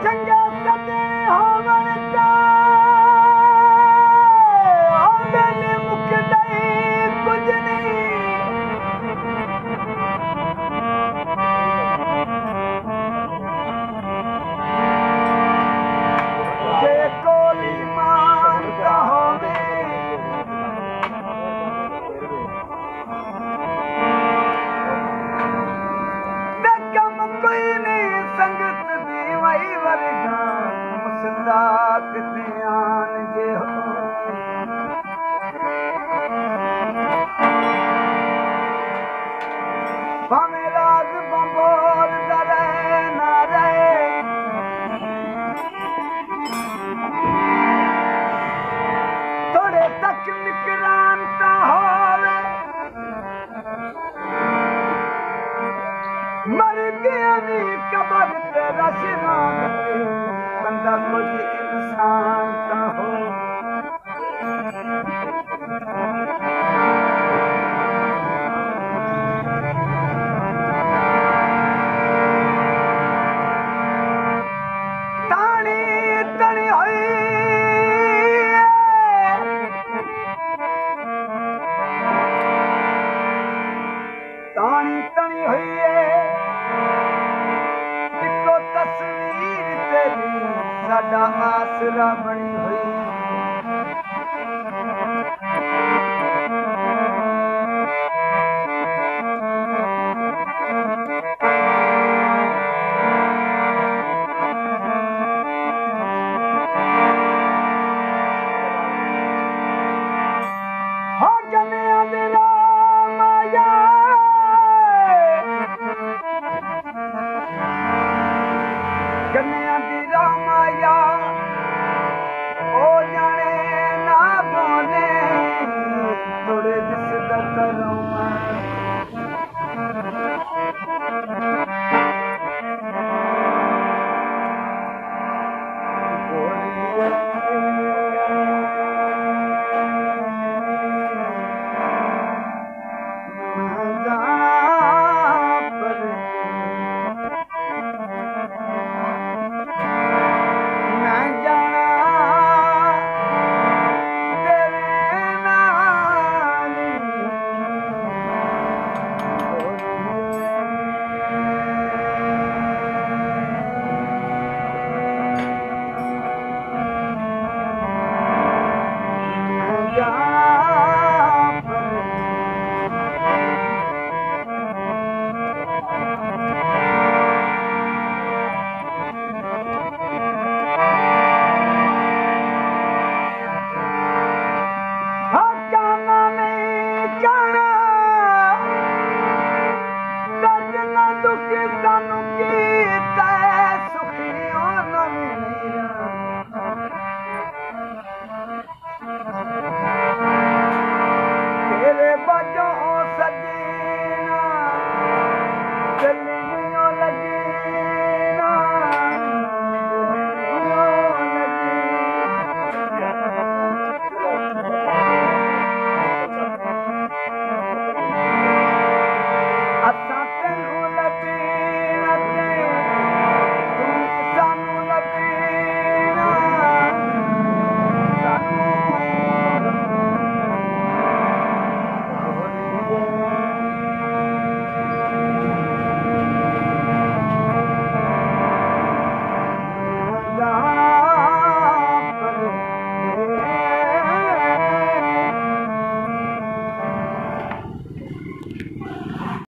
चंगा सदे होवणता आंदे मुकदई कुछ नहीं जे कोली मानता होवे कम कोई नहीं संगत दी वही वर्गा मुस्ताक ध्यान जे हो भाਵੇਂ राज बंबोल डरे ना रहे थोड़े तक निकरानता होवे मर गया नी कबर पे रशनान बंदा कुछ इंसान का हो तानी तनी हुई तानी तनी हुई इको तस्वीर तेरी साडा आसरा बनी हुई हो जमिया दिला माया कन्या